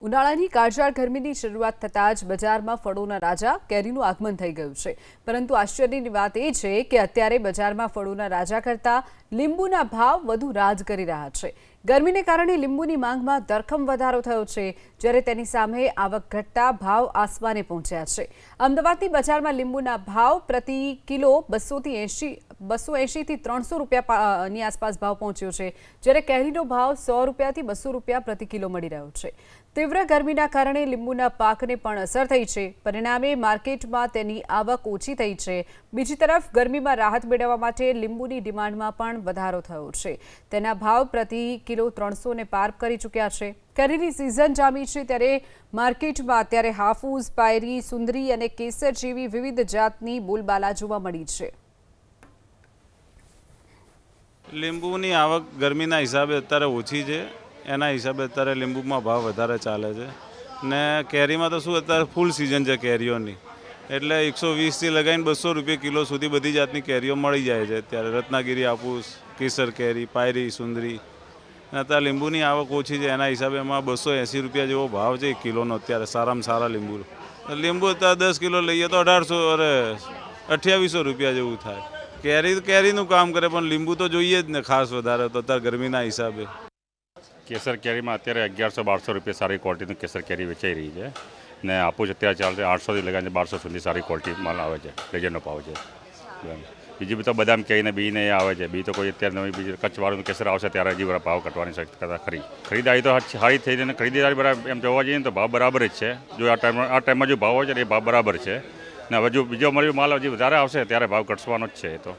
ઉનાળાની કાળઝાળ ગરમીની શરૂઆત થતાં જ બજારમાં ફળોના રાજા કેરીનું આગમન થઈ ગયું છે, પરંતુ આશ્ચર્યની વાત એ છે કે અત્યારે બજારમાં ફળોના રાજા કરતાં લીંબુના ભાવ વધુ રાજ કરી રહ્યા છે। ગરમીને કારણે લીંબુની માંગમાં ધરખમ વધારો થયો છે, જ્યારે તેની સામે આવક ઘટતા ભાવ આસમાને પહોંચ્યા છે। અમદાવાદની બજારમાં લીંબુના ભાવ પ્રતિ કિલો 280 થી 300 રૂપિયાની આસપાસ ભાવ પહોંચ્યો છે, જ્યારે કેરીનો ભાવ 100 રૂપિયાથી 200 રૂપિયા પ્રતિ કિલો મળી રહ્યો છે। तीव्र गर्मीना कारणे લીંબુના પાકને પણ અસર થઈ છે, પરિણામે માર્કેટમાં તેની આવક ઓછી થઈ છે। બીજી તરફ ગરમીમાં રાહત મેળવવા માટે લીંબુની ડિમાન્ડમાં પણ વધારો થયો છે, તેના ભાવ પ્રતિ કિલો 300 ને પાર કરી ચૂક્યા છે। કેરીની સિઝન જામી છે, ત્યારે માર્કેટમાં અત્યારે હાફૂસ, પાયરી, સુંદરી અને કેસર જેવી વિવિધ જાતની બોલબાલા જોવા મળી છે। લીંબુની આવક ગરમીના હિસાબે અત્યારે ઓછી છે, એના હિસાબે અત્યારે લીંબુમાં ભાવ વધારે ચાલે છે ને કેરીમાં તો શું અત્યારે ફૂલ સિઝન છે કેરીઓની, એટલે 120થી લગાવીને 200 રૂપિયા કિલો સુધી બધી જાતની કેરીઓ મળી જાય છે અત્યારે। રત્નાગીરી, હાફૂસ, કેસર કેરી, પાયરી, સુંદરી, અત્યારે લીંબુની આવક ઓછી છે, એના હિસાબે એમાં 280 રૂપિયા જેવો ભાવ છે 1 કિલોનો અત્યારે સારામાં સારા લીંબુ અત્યારે 10 કિલો લઈએ તો 2800 રૂપિયા જેવું થાય। કેરીનું કામ કરે, પણ લીંબુ તો જોઈએ જ ને ખાસ વધારે તો અત્યારે ગરમીના હિસાબે। કેસર કેરીમાં અત્યારે 1100-1200 રૂપિયા સારી ક્વોલિટીનું કેસર કેરી વેચાઈ રહી છે ને હાફૂસ અત્યારે ચાલશે 800થી લગાવીને 1200 સુધી સારી ક્વોલિટી માલ આવે છે, ડઝનનો ભાવ છે। બીજી બી તો બદામ કેરીને બીને એ આવે છે, બી તો કોઈ અત્યારે નવી બીજી કચ્છવાળું કેસર આવશે ત્યારે હજી બધા ભાવ ઘટવાની શક્યતા ખરી। ખરીદારી તો સારી થઈ જાય ને ખરીદારી બરાબર એમ જોવા જઈએ ને તો ભાવ બરાબર જ છે। જો આ ટાઈમમાં જો ભાવ હોય છે એ ભાવ બરાબર છે ને હવે જો બીજો માલ હજી વધારે આવશે ત્યારે ભાવ ઘટવાનો જ છે। તો